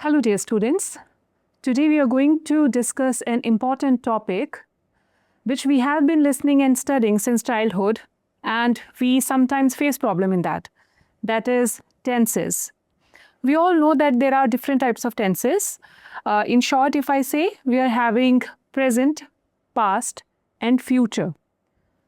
Hello dear students. Today we are going to discuss an important topic which we have been listening and studying since childhood, and we sometimes face problem in that. That is tenses. We all know that there are different types of tenses. In short, if I say, we are having present, past and future.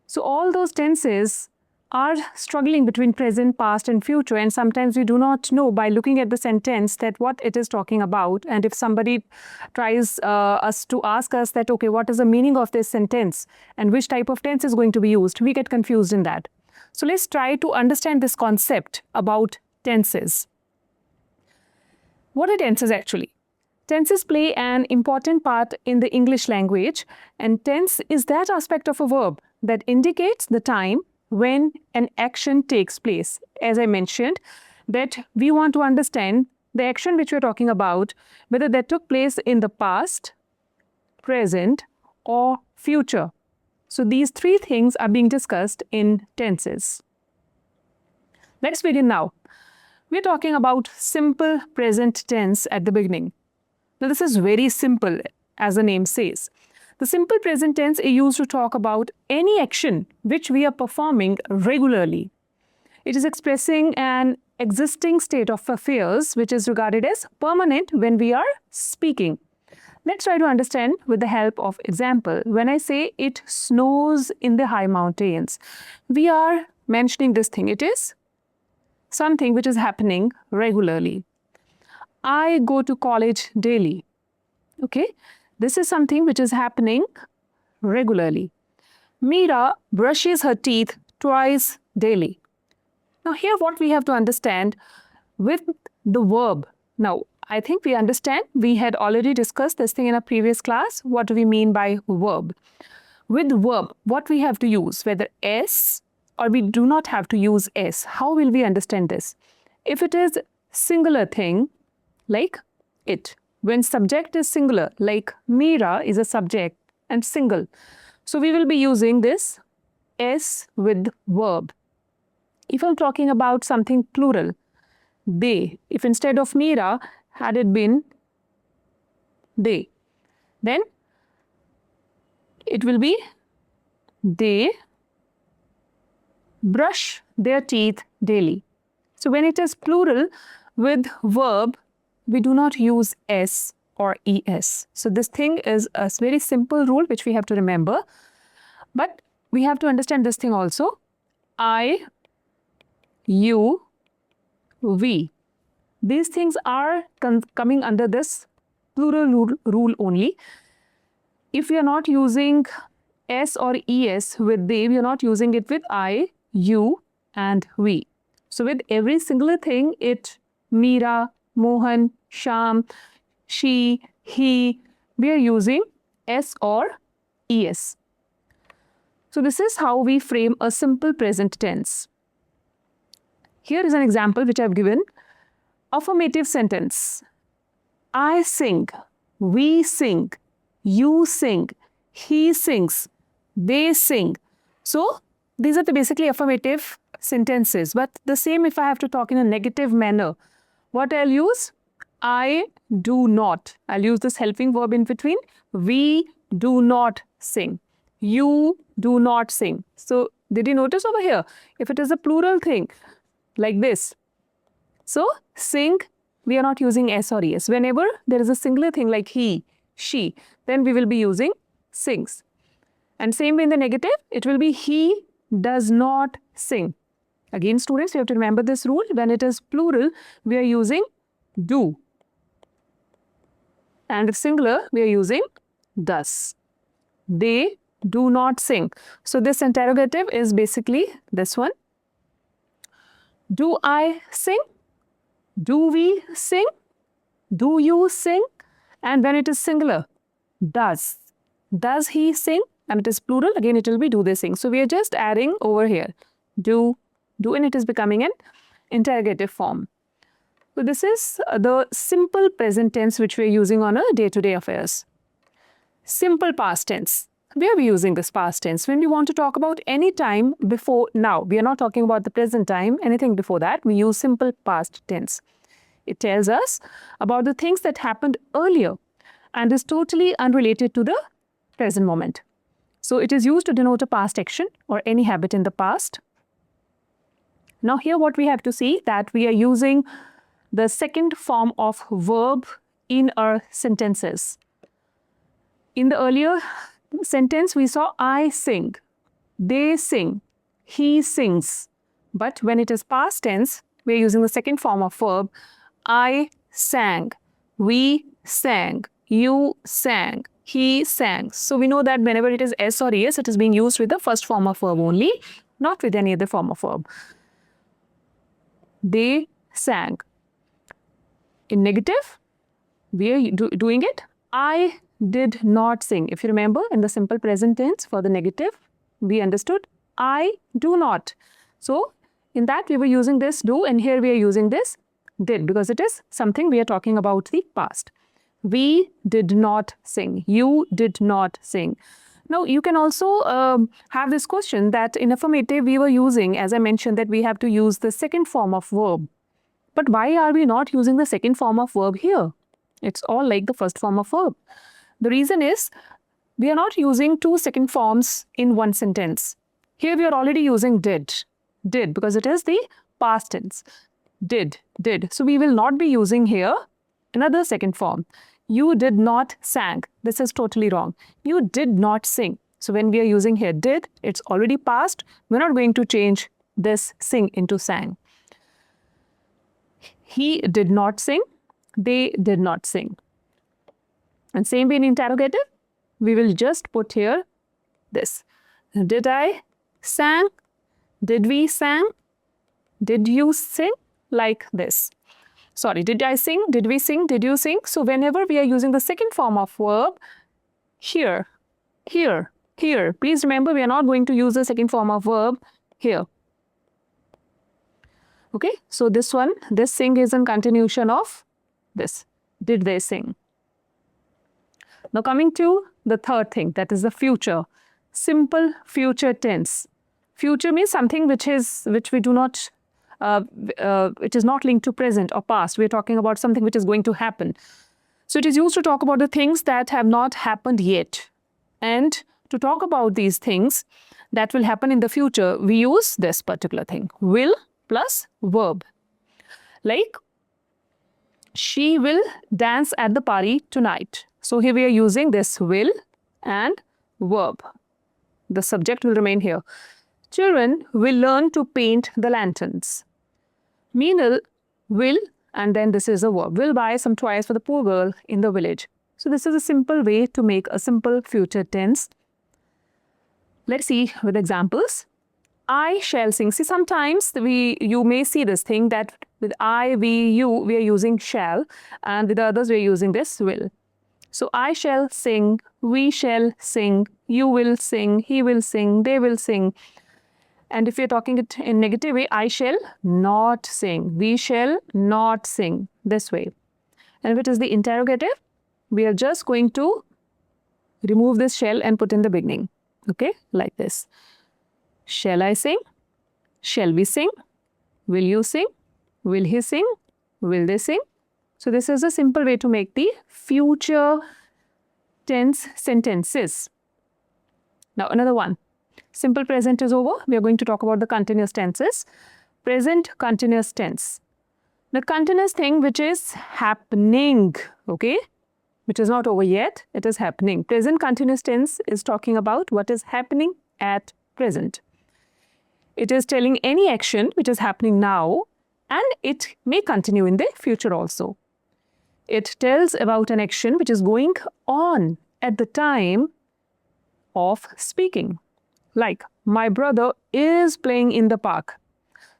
So all those tenses are struggling between present, past and future, and sometimes we do not know by looking at the sentence that what it is talking about. And if somebody tries us to ask us that, okay, what is the meaning of this sentence and which type of tense is going to be used, we get confused in that. So let's try to understand this concept about tenses. What are tenses actually? Tenses play an important part in the English language, and tense is that aspect of a verb that indicates the time when an action takes place. As I mentioned, that we want to understand the action which we're talking about, whether that took place in the past, present, or future. So these three things are being discussed in tenses. Let's begin now. We're talking about simple present tense at the beginning. Now this is very simple, as the name says. The simple present tense is used to talk about any action which we are performing regularly. It is expressing an existing state of affairs which is regarded as permanent when we are speaking. Let's try to understand with the help of example. When I say it snows in the high mountains, we are mentioning this thing. It is something which is happening regularly. I go to college daily. Okay? This is something which is happening regularly. Meera brushes her teeth twice daily. Now here what we have to understand with the verb. Now I think we understand, we had already discussed this thing in a previous class. What do we mean by verb? With verb, what we have to use, whether S or we do not have to use S. How will we understand this? If it is singular thing, like it. When subject is singular, like Meera is a subject and single. So we will be using this S with verb. If I'm talking about something plural, they, if instead of Meera had it been they, then it will be they brush their teeth daily. So when it is plural with verb, we do not use S or ES. So this thing is a very simple rule which we have to remember. But we have to understand this thing also. I, you, we. These things are coming under this plural rule only. If we are not using S or ES with they, we are not using it with I, you and we. So with every singular thing, it, Meera, Mohan, Sham, she, he, we are using S or ES. So this is how we frame a simple present tense. Here is an example which I have given. Affirmative sentence. I sing, we sing, you sing, he sings, they sing. So these are basically affirmative sentences. But the same if I have to talk in a negative manner. What I'll use? I do not. I'll use this helping verb in between. We do not sing. You do not sing. So did you notice over here? If it is a plural thing, like this. So sing, we are not using S or ES. Whenever there is a singular thing like he, she, then we will be using sings. And same way in the negative, it will be he does not sing. Again, students, you have to remember this rule. When it is plural, we are using do. And if singular, we are using does. They do not sing. So this interrogative is basically this one. Do I sing? Do we sing? Do you sing? And when it is singular, does. Does he sing? And it is plural, again it will be do they sing. So we are just adding over here. Do, and it is becoming an interrogative form. So this is the simple present tense which we are using on a day-to-day affairs. Simple past tense. Where are we using this past tense? When we want to talk about any time before now. We are not talking about the present time, anything before that. We use simple past tense. It tells us about the things that happened earlier and is totally unrelated to the present moment. So it is used to denote a past action or any habit in the past. Now here what we have to see that we are using the second form of verb in our sentences. In the earlier sentence we saw I sing, they sing, he sings. But when it is past tense, we are using the second form of verb. I sang, we sang, you sang, he sang. So we know that whenever it is S or ES, it is being used with the first form of verb only, not with any other form of verb. They sang. In negative, we are doing it. I did not sing. If you remember, in the simple present tense for the negative, we understood I do not. So in that we were using this do, and here we are using this did, because it is something we are talking about the past. We did not sing. You did not sing. Now you can also have this question that in affirmative we were using, as I mentioned, that we have to use the second form of verb. But why are we not using the second form of verb here? It's all like the first form of verb. The reason is we are not using two second forms in one sentence. Here we are already using did, because it is the past tense. Did. So we will not be using here another second form. You did not sang. This is totally wrong. You did not sing. So when we are using here did, it's already past. We're not going to change this sing into sang. He did not sing. They did not sing. And same way in interrogative, we will just put here this. Did I sang? Did we sang? Did you sing? Like this. Sorry, did I sing? Did we sing? Did you sing? So whenever we are using the second form of verb, here, here, here. Please remember, we are not going to use the second form of verb here. Okay, so this one, this sing is in continuation of this. Did they sing? Now coming to the third thing, that is the future. Simple future tense. Future means something which we do not, it is not linked to present or past. We are talking about something which is going to happen. So it is used to talk about the things that have not happened yet. And to talk about these things that will happen in the future, we use this particular thing, will plus verb. Like, she will dance at the party tonight. So here we are using this will and verb. The subject will remain here. Children will learn to paint the lanterns. Meenal will, and then this is a verb, will buy some toys for the poor girl in the village. So this is a simple way to make a simple future tense. Let's see with examples. I shall sing. See, sometimes you may see this thing that with I, we, you, we are using shall, and with the others we are using this will. So I shall sing, we shall sing, you will sing, he will sing, they will sing. And if you're talking it in negative way, I shall not sing, we shall not sing, this way. And if it is the interrogative, we are just going to remove this shall and put in the beginning. Okay, like this. Shall I sing? Shall we sing? Will you sing? Will he sing? Will they sing? So this is a simple way to make the future tense sentences. Now another one. Simple present is over. We are going to talk about the continuous tenses. Present continuous tense. The continuous thing which is happening, okay, which is not over yet, it is happening. Present continuous tense is talking about what is happening at present. It is telling any action which is happening now, and it may continue in the future also. It tells about an action which is going on at the time of speaking. Like, my brother is playing in the park.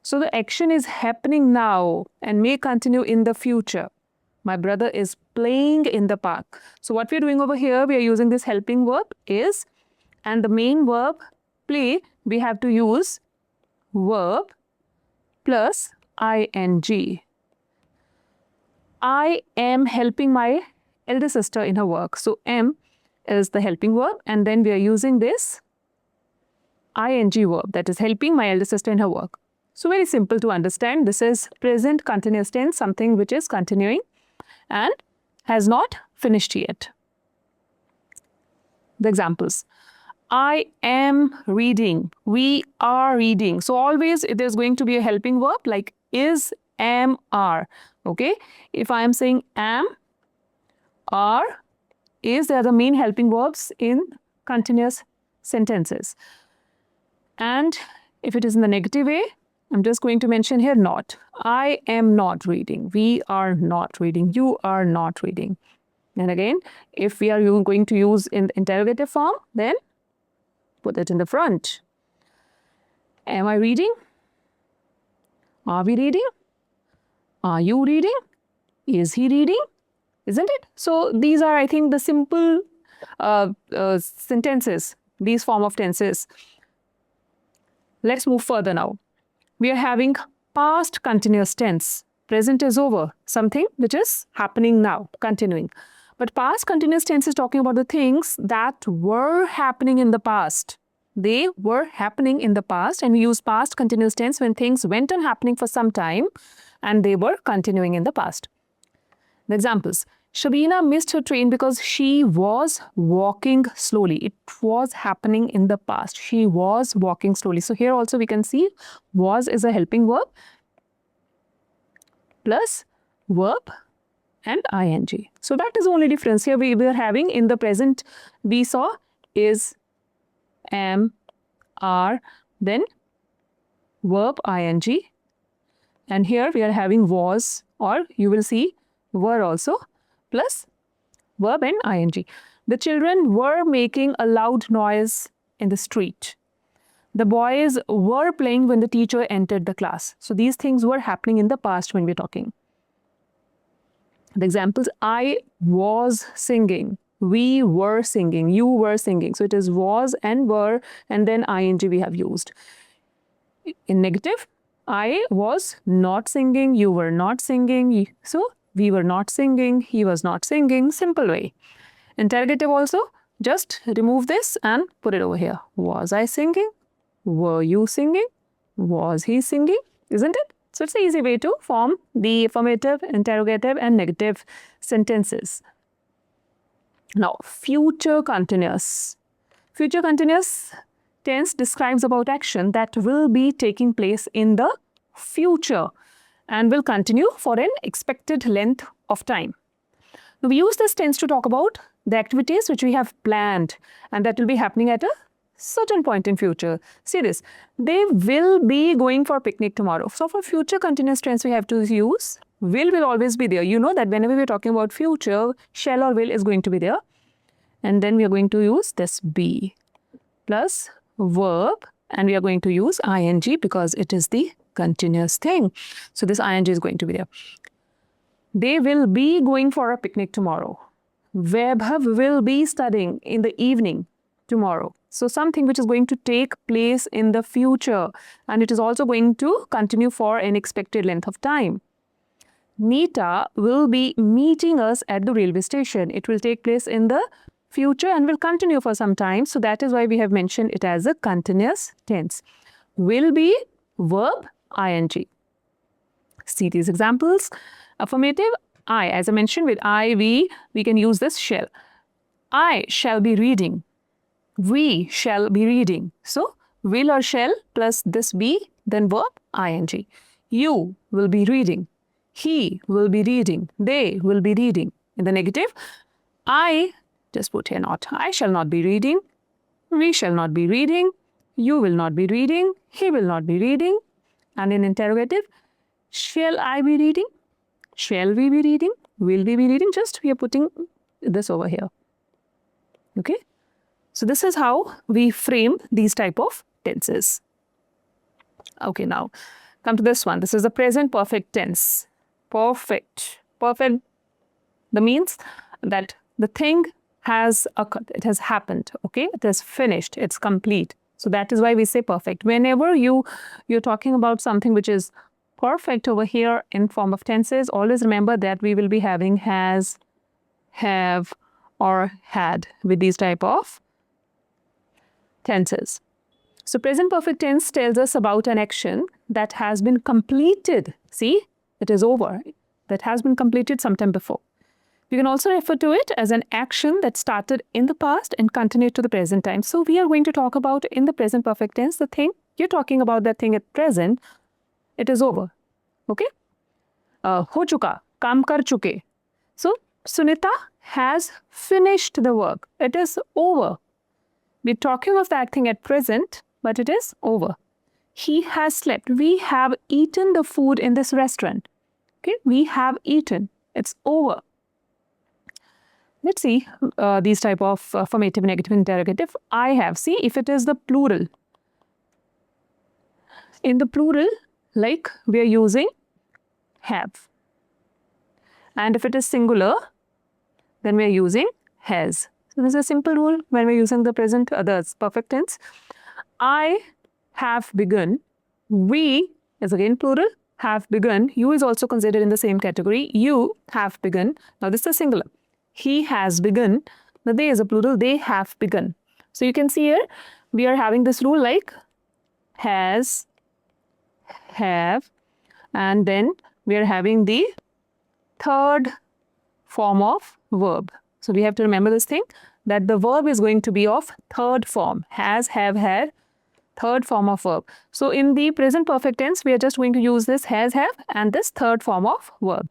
So the action is happening now and may continue in the future. My brother is playing in the park. So what we're doing over here, we are using this helping verb is, and the main verb play, we have to use verb plus ing. I am helping my elder sister in her work. So am is the helping verb, and then we are using this ing verb, that is helping my elder sister in her work. So very simple to understand. This is present continuous tense, something which is continuing and has not finished yet. The examples. I am reading. We are reading. So always there's going to be a helping verb like is, am, are. Okay. If I am saying am, are, is, they are the main helping verbs in continuous sentences. And if it is in the negative way, I'm just going to mention here not. I am not reading. We are not reading. You are not reading. And again, if we are going to use in the interrogative form, then put it in the front. Am I reading? Are we reading? Are you reading? Is he reading? Isn't it? So these are, I think, the simple sentences, these form of tenses. Let's move further now. We are having past continuous tense. Present is over, something which is happening now, continuing. But past continuous tense is talking about the things that were happening in the past. They were happening in the past, and we use past continuous tense when things went on happening for some time and they were continuing in the past. The examples. Shabina missed her train because she was walking slowly. It was happening in the past. She was walking slowly. So here also we can see was is a helping verb plus verb and ing. So that is the only difference. Here we are having in the present we saw is, am, are, then verb ing. And here we are having was, or you will see were also, plus verb and ing. The children were making a loud noise in the street. The boys were playing when the teacher entered the class. So these things were happening in the past when we're talking. The examples, I was singing. We were singing. You were singing. So it is was and were, and then ing we have used. In negative, I was not singing. You were not singing. So we were not singing. He was not singing. Simple way. Interrogative also, just remove this and put it over here. Was I singing? Were you singing? Was he singing? Isn't it? So it's an easy way to form the affirmative, interrogative, and negative sentences. Now, future continuous. Future continuous tense describes about action that will be taking place in the future and will continue for an expected length of time. Now, we use this tense to talk about the activities which we have planned and that will be happening at a certain point in future. See this, they will be going for a picnic tomorrow. So for future continuous tense we have to use will always be there. You know that whenever we are talking about future, shall or will is going to be there. And then we are going to use this be plus verb, and we are going to use ing because it is the continuous thing. So this ing is going to be there. They will be going for a picnic tomorrow. Vaibhav will be studying in the evening tomorrow. So something which is going to take place in the future, and it is also going to continue for an expected length of time. Nita will be meeting us at the railway station. It will take place in the future and will continue for some time. So that is why we have mentioned it as a continuous tense. Will be verb ing. See these examples. Affirmative, I. As I mentioned, with I, we can use this shall. I shall be reading. We shall be reading. So will or shall plus this be, then verb ing. You will be reading. He will be reading. They will be reading. In the negative, I, just put here not. I shall not be reading. We shall not be reading. You will not be reading. He will not be reading. And in interrogative, shall I be reading? Shall we be reading? Will we be reading? Just we are putting this over here. Okay. So this is how we frame these type of tenses. Okay, now come to this one. This is the present perfect tense. Perfect. Perfect. That means that the thing has occurred. It has happened. Okay, it is finished. It's complete. So that is why we say perfect. Whenever you're talking about something which is perfect over here in form of tenses, always remember that we will be having has, have, or had with these type of tenses. So present perfect tense tells us about an action that has been completed. See, it is over. That has been completed sometime before. You can also refer to it as an action that started in the past and continued to the present time. So we are going to talk about in the present perfect tense the thing. You're talking about that thing at present. It is over. Okay? हो चुका, काम कर चुके. So Sunita has finished the work. It is over. We're talking of that thing at present, but it is over. He has slept. We have eaten the food in this restaurant. Okay? We have eaten. It's over. Let's see these type of affirmative, negative, interrogative. I have. See, if it is the plural. In the plural, like we are using have. And if it is singular, then we are using has. So this is a simple rule when we're using the present others perfect tense. I have begun. We is again plural. Have begun. You is also considered in the same category. You have begun. Now this is singular. He has begun. The they is a plural. They have begun. So you can see here we are having this rule like has, have, and then we are having the third form of verb. So we have to remember this thing that the verb is going to be of third form. Has, have, had, third form of verb. So in the present perfect tense, we are just going to use this has, have, and this third form of verb.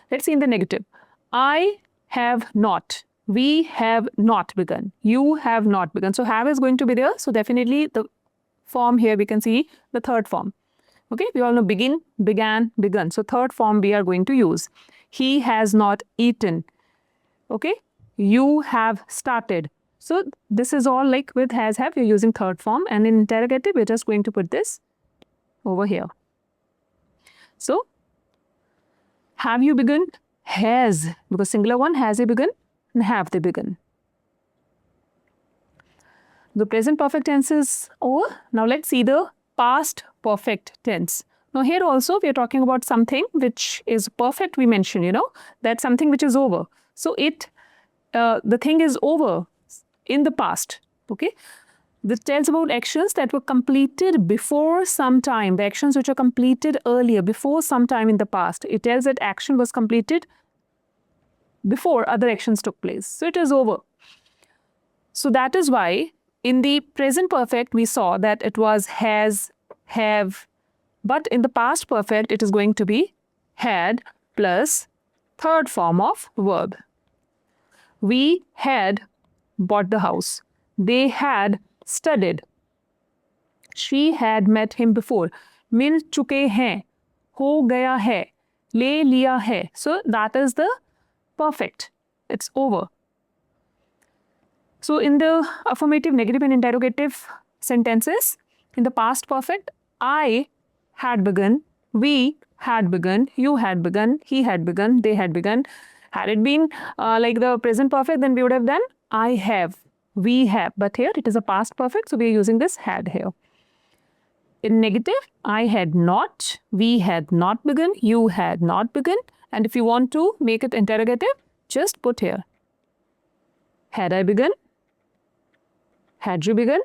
Let's see in the negative. I have not. We have not begun. You have not begun. So have is going to be there. So definitely the form here we can see the third form. Okay, we all know begin, began, begun. So third form we are going to use. He has not eaten. Okay, you have started. So this is all like with has, have, you're using third form. And in interrogative, we're just going to put this over here. So, have you begun? Has, because singular one, has they begun? And have they begun? The present perfect tense is over. Now let's see the past perfect tense. Now here also we are talking about something which is perfect, we mentioned, you know, that something which is over. So the thing is over in the past, okay? This tells about actions that were completed before some time, the actions which are completed earlier, before some time in the past. It tells that action was completed before other actions took place. So it is over. So that is why in the present perfect, we saw that it was has, have, but in the past perfect, it is going to be had plus third form of verb. We had bought the house. They had studied. She had met him before. मिल चुके हैं. हो गया है. ले लिया है. So that is the perfect. It's over. So in the affirmative, negative and interrogative sentences, in the past perfect, I had begun, we had begun, you had begun, he had begun, they had begun. Had it been like the present perfect, then we would have done I have, we have. But here it is a past perfect, so we are using this had here. In negative, I had not, we had not begun, you had not begun. And if you want to make it interrogative, just put here. Had I begun? Had you begun?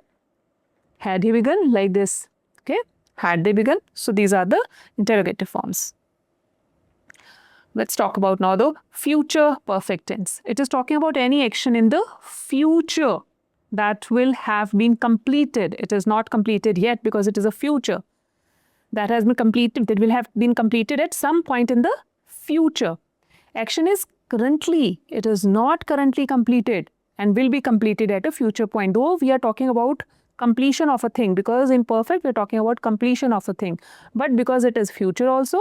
Had he begun? Like this. Okay? Had they begun? So these are the interrogative forms. Let's talk about now the future perfect tense. It is talking about any action in the future that will have been completed. It is not completed yet because it is a future. That has been completed, that will have been completed at some point in the future. Action is currently, it is not currently completed and will be completed at a future point. Though we are talking about completion of a thing, because in perfect we are talking about completion of a thing. But because it is future also,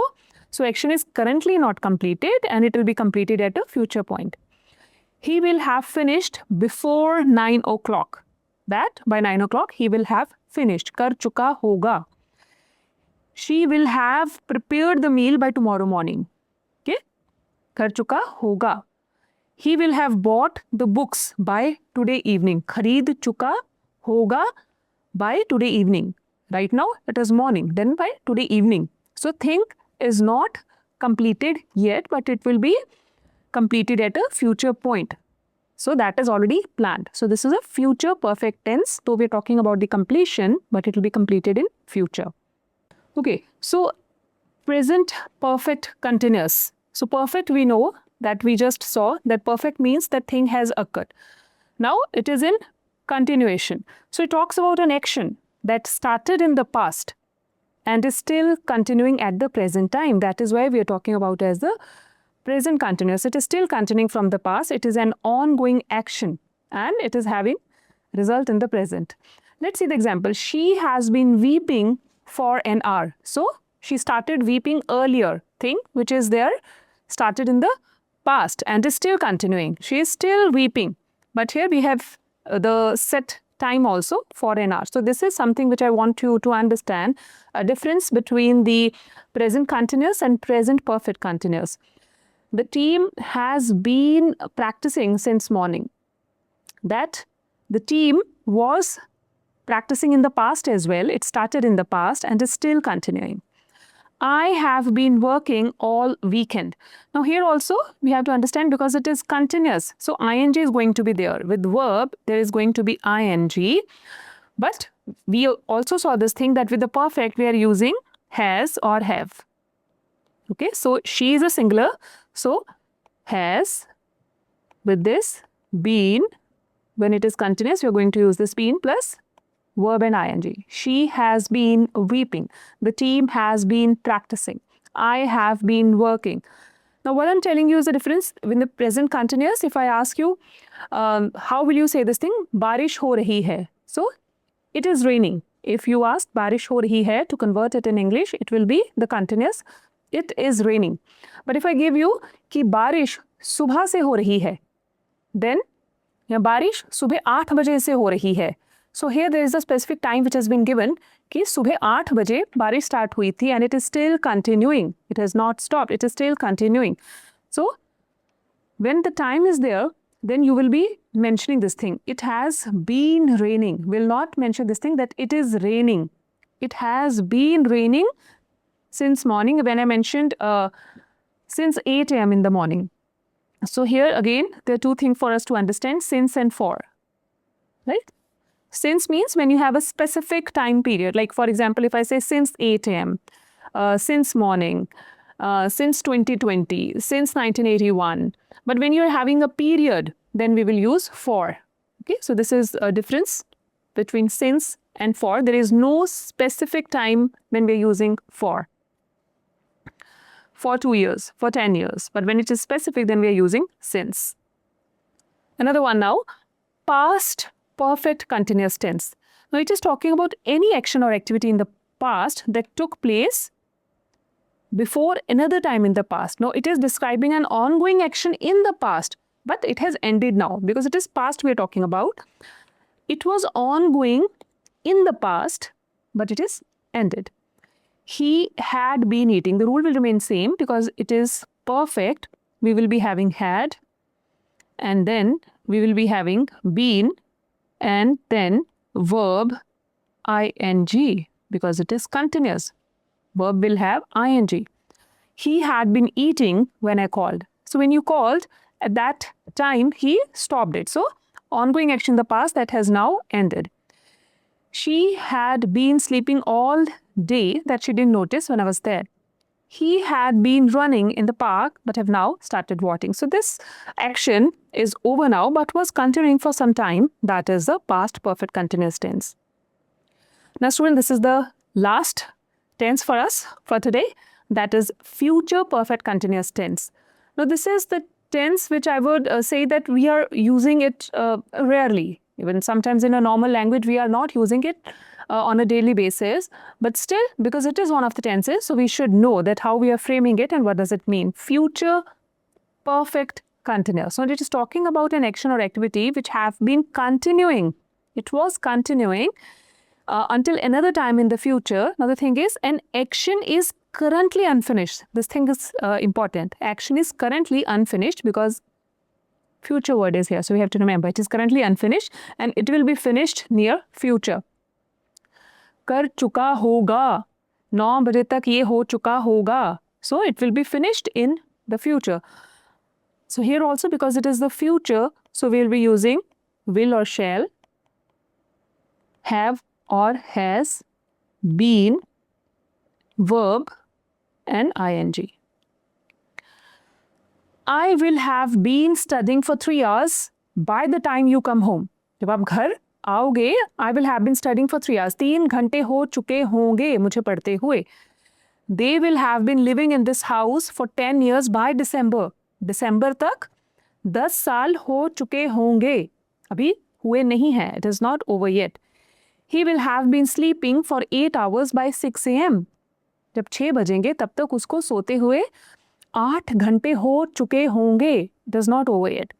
so action is currently not completed and it will be completed at a future point. He will have finished before 9 o'clock. That by 9 o'clock he will have finished. Kar chuka hoga. She will have prepared the meal by tomorrow morning. Okay? Kar chuka hoga. He will have bought the books by today evening. Khareed chuka hoga by today evening. Right now it is morning, then by today evening. So thing is not completed yet, but it will be completed at a future point. So that is already planned. So this is a future perfect tense. Though we are talking about the completion, but it will be completed in future. Okay, so present perfect continuous. So perfect, we know that we just saw that perfect means that thing has occurred. Now it is in continuation. So it talks about an action that started in the past and is still continuing at the present time. That is why we are talking about as the present continuous. It is still continuing from the past. It is an ongoing action and it is having result in the present. Let's see the example. She has been weeping for an hour. So she started weeping earlier. Thing which is there started in the past and is still continuing. She is still weeping. But here we have the set time also for an hour. So this is something which I want you to understand, a difference between the present continuous and present perfect continuous. The team has been practicing since morning. That the team was practicing in the past as well. It started in the past and is still continuing. I have been working all weekend. Now here also we have to understand because it is continuous. So ing is going to be there. With verb, there is going to be ing. But we also saw this thing that with the perfect, we are using has or have. Okay, so she is a singular. So has with this been, when it is continuous, we are going to use this been plus verb and ing. She has been weeping. The team has been practicing. I have been working. Now, what I'm telling you is the difference in the present continuous. If I ask you, how will you say this thing? Barish ho rahi hai. So, it is raining. If you ask barish ho rahi hai to convert it in English, it will be the continuous. It is raining. But if I give you कि बारिश सुबह से हो रही है, then बारिश सुबह 8 बजे से हो रही है. So here there is a specific time which has been given कि सुबह 8 बजे बारिश start हुई थी and it is still continuing. It has not stopped. It is still continuing. So when the time is there, then you will be mentioning this thing. It has been raining. Will not mention this thing that it is raining. It has been raining since morning. When I mentioned since 8 a.m. in the morning. So here again, there are two things for us to understand, since and for. Right? Since means when you have a specific time period. Like for example, if I say since 8 a.m., since morning, since 2020, since 1981. But when you're having a period, then we will use for. Okay, so this is a difference between since and for. There is no specific time when we're using for 2 years, for 10 years. But when it is specific, then we are using since. Another one now, past perfect continuous tense. Now it is talking about any action or activity in the past that took place before another time in the past. Now it is describing an ongoing action in the past, but it has ended now because it is past we are talking about. It was ongoing in the past, but it is ended. He had been eating. The rule will remain same because it is perfect. We will be having had and then we will be having been and then verb ing because it is continuous. Verb will have ing. He had been eating when I called. So when you called, at that time, he stopped it. So ongoing action in the past that has now ended. She had been sleeping all day that she didn't notice when I was there. He had been running in the park but have now started walking. So this action is over now but was continuing for some time. That is the past perfect continuous tense. Now student, this is the last tense for us for today. That is future perfect continuous tense. Now this is the tense which I would say that we are using it rarely. Even sometimes in a normal language we are not using it on a daily basis, but still because it is one of the tenses, so we should know that how we are framing it and what does it mean. Future perfect continuous. So it is talking about an action or activity which have been continuing. It was continuing until another time in the future. Now the thing is, an action is currently unfinished. This thing is important. Action is currently unfinished because future word is here. So we have to remember it is currently unfinished and it will be finished near future. कर चुका होगा, 9 बजे तक ये हो चुका होगा. So it will be finished in the future. So here also because it is the future, so we will be using will or shall, have or has, been, verb and ing. I will have been studying for 3 hours by the time you come home. जब आप घर आओगे, I will have been studying for 3 hours. 3 घंटे हो चुके होंगे मुझे पढ़ते हुए. They will have been living in this house for 10 years by December. December तक 10 साल हो चुके होंगे. अभी हुए नहीं हैं. It is not over yet. He will have been sleeping for 8 hours by 6 a.m. जब 6 बजेंगे तब तक उसको सोते हुए 8 घंटे हो चुके होंगे. It is not over yet.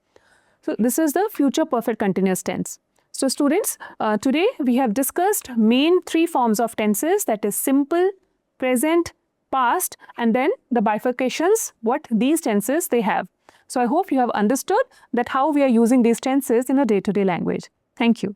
So this is the future perfect continuous tense. So students, today we have discussed main 3 forms of tenses, that is simple, present, past, and then the bifurcations, what these tenses they have. So I hope you have understood that how we are using these tenses in a day-to-day language. Thank you.